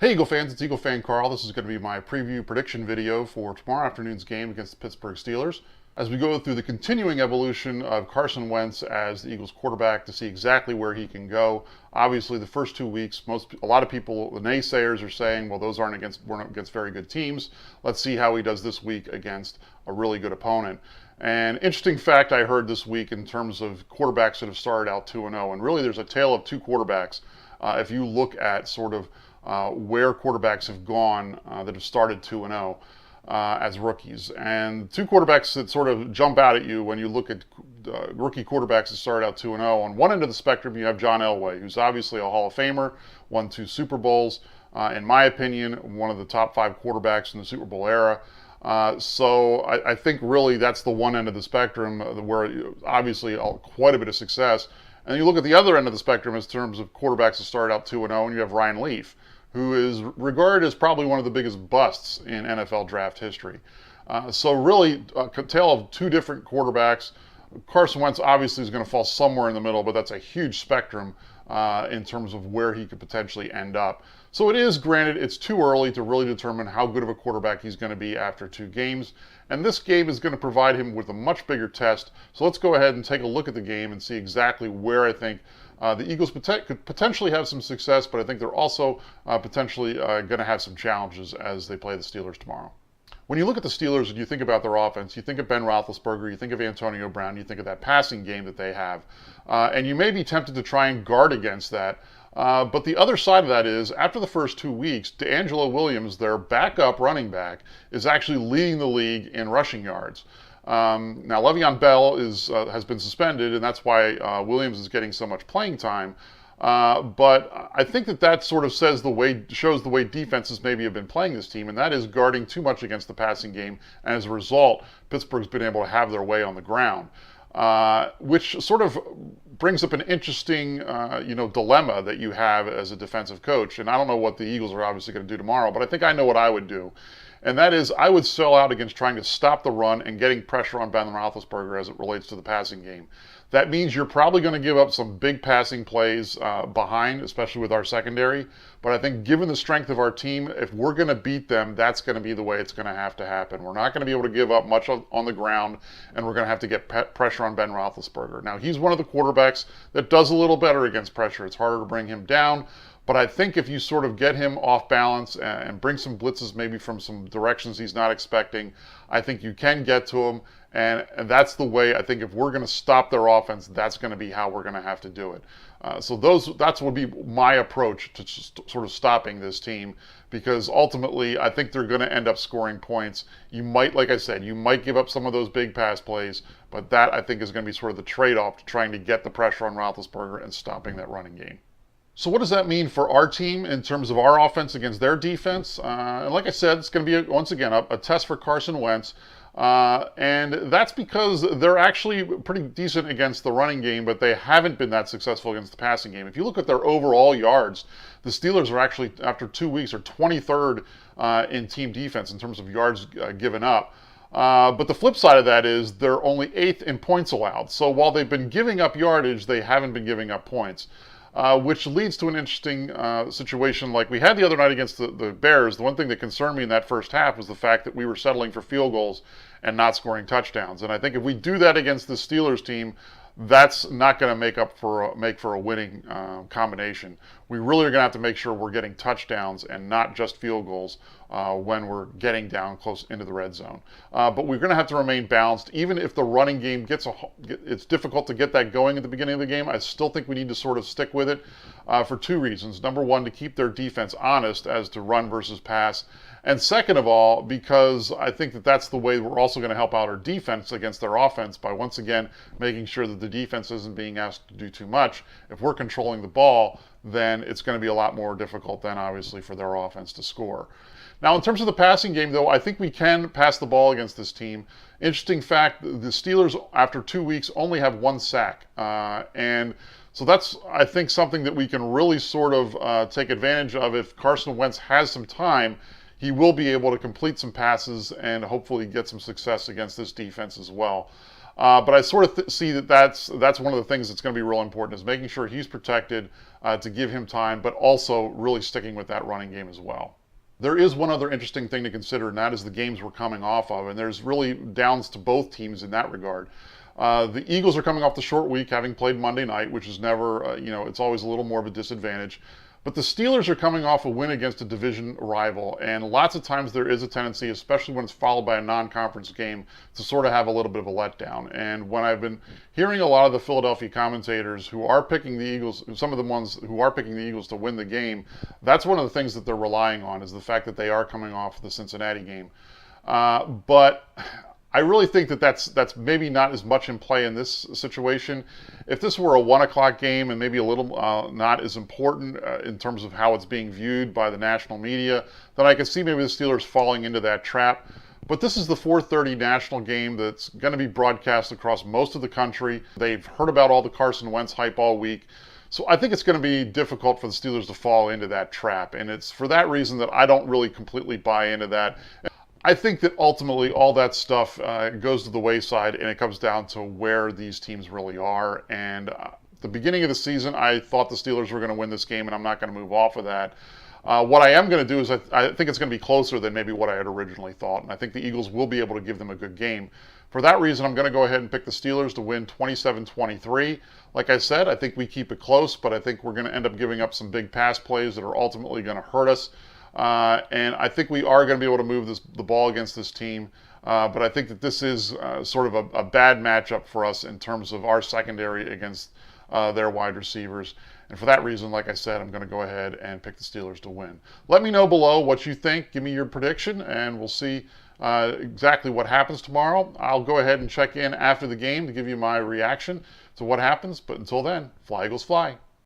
Hey Eagle fans, it's EaglefanKarl. This is going to be my preview prediction video for tomorrow afternoon's game against the Pittsburgh Steelers. As we go through the continuing evolution of Carson Wentz as the Eagles quarterback to see exactly where he can go. Obviously, the first 2 weeks, a lot of people, the naysayers, are saying, well, those weren't against very good teams. Let's see how he does this week against a really good opponent. And interesting fact I heard this week in terms of quarterbacks that have started out 2-0, and really there's a tale of two quarterbacks. If you look at sort of where quarterbacks have gone that have started 2-0 as rookies. And two quarterbacks that sort of jump out at you when you look at rookie quarterbacks that started out 2-0. On one end of the spectrum, you have John Elway, who's obviously a Hall of Famer, won 2 Super Bowls. In my opinion, one of the top 5 quarterbacks in the Super Bowl era. So I think really that's the one end of the spectrum where obviously quite a bit of success. And you look at the other end of the spectrum in terms of quarterbacks that started out 2-0, and you have Ryan Leaf, who is regarded as probably one of the biggest busts in NFL draft history. So really, a tale of two different quarterbacks. Carson Wentz obviously is going to fall somewhere in the middle, but that's a huge spectrum in terms of where he could potentially end up. So it is, granted, it's too early to really determine how good of a quarterback he's going to be after 2 games. And this game is going to provide him with a much bigger test. So let's go ahead and take a look at the game and see exactly where I think the Eagles could potentially have some success, but I think they're also potentially going to have some challenges as they play the Steelers tomorrow. When you look at the Steelers and you think about their offense, you think of Ben Roethlisberger, you think of Antonio Brown, you think of that passing game that they have. And you may be tempted to try and guard against that. But the other side of that is, after the first 2 weeks, DeAngelo Williams, their backup running back, is actually leading the league in rushing yards. Now, Le'Veon Bell has been suspended, and that's why Williams is getting so much playing time. But I think that sort of shows the way defenses maybe have been playing this team, and that is guarding too much against the passing game. And as a result, Pittsburgh's been able to have their way on the ground, which sort of brings up an interesting, dilemma that you have as a defensive coach. And I don't know what the Eagles are obviously going to do tomorrow, but I think I know what I would do. And that is, I would sell out against trying to stop the run and getting pressure on Ben Roethlisberger as it relates to the passing game. That means you're probably going to give up some big passing plays behind, especially with our secondary. But I think given the strength of our team, if we're going to beat them, that's going to be the way it's going to have to happen. We're not going to be able to give up much on the ground, and we're going to have to get pressure on Ben Roethlisberger. Now, he's one of the quarterbacks that does a little better against pressure. It's harder to bring him down. But I think if you sort of get him off balance and bring some blitzes maybe from some directions he's not expecting, I think you can get to him. And that's the way I think if we're going to stop their offense, that's going to be how we're going to have to do it. So that's would be my approach to sort of stopping this team, because ultimately I think they're going to end up scoring points. You might, like I said, you might give up some of those big pass plays, but that I think is going to be sort of the trade-off to trying to get the pressure on Roethlisberger and stopping that running game. So what does that mean for our team in terms of our offense against their defense? And like I said, it's going to be, once again, a test for Carson Wentz. And that's because they're actually pretty decent against the running game, but they haven't been that successful against the passing game. If you look at their overall yards, the Steelers are actually, after 2 weeks, are 23rd in team defense in terms of yards given up. But the flip side of that is they're only 8th in points allowed. So while they've been giving up yardage, they haven't been giving up points. Which leads to an interesting situation like we had the other night against the Bears. The one thing that concerned me in that first half was the fact that we were settling for field goals and not scoring touchdowns. And I think if we do that against the Steelers team, that's not going to make for a winning combination. We really are going to have to make sure we're getting touchdowns and not just field goals when we're getting down close into the red zone. But we're going to have to remain balanced. Even if the running game it's difficult to get that going at the beginning of the game, I still think we need to sort of stick with it for 2 reasons. Number one, to keep their defense honest as to run versus pass. And second of all, because I think that's the way we're also going to help out our defense against their offense by once again making sure that the defense isn't being asked to do too much. If we're controlling the ball, then it's going to be a lot more difficult then obviously for their offense to score. Now, in terms of the passing game, though, I think we can pass the ball against this team. Interesting fact, the Steelers, after 2 weeks, only have 1 sack. And so that's, I think, something that we can really sort of take advantage of. If Carson Wentz has some time, he will be able to complete some passes and hopefully get some success against this defense as well. But I sort of see that that's one of the things that's going to be real important, is making sure he's protected to give him time, but also really sticking with that running game as well. There is one other interesting thing to consider, and that is the games we're coming off of, and there's really downs to both teams in that regard. The Eagles are coming off the short week, having played Monday night, which is never, it's always a little more of a disadvantage. But the Steelers are coming off a win against a division rival, and lots of times there is a tendency, especially when it's followed by a non-conference game, to sort of have a little bit of a letdown. And when I've been hearing a lot of the Philadelphia commentators who are picking the Eagles, some of the ones who are picking the Eagles to win the game, that's one of the things that they're relying on, is the fact that they are coming off the Cincinnati game. But I really think that that's maybe not as much in play in this situation. If this were a 1 o'clock game and maybe a little not as important in terms of how it's being viewed by the national media, then I could see maybe the Steelers falling into that trap. But this is the 4:30 national game that's going to be broadcast across most of the country. They've heard about all the Carson Wentz hype all week. So I think it's going to be difficult for the Steelers to fall into that trap. And it's for that reason that I don't really completely buy into that. I think that ultimately all that stuff goes to the wayside, and it comes down to where these teams really are. And the beginning of the season, I thought the Steelers were going to win this game, and I'm not going to move off of that. What I am going to do is I think it's going to be closer than maybe what I had originally thought, and I think the Eagles will be able to give them a good game. For that reason, I'm going to go ahead and pick the Steelers to win 27-23. Like I said, I think we keep it close, but I think we're going to end up giving up some big pass plays that are ultimately going to hurt us. And I think we are going to be able to move the ball against this team. But I think that this is sort of a bad matchup for us in terms of our secondary against their wide receivers. And for that reason, like I said, I'm going to go ahead and pick the Steelers to win. Let me know below what you think. Give me your prediction, and we'll see exactly what happens tomorrow. I'll go ahead and check in after the game to give you my reaction to what happens. But until then, fly Eagles fly.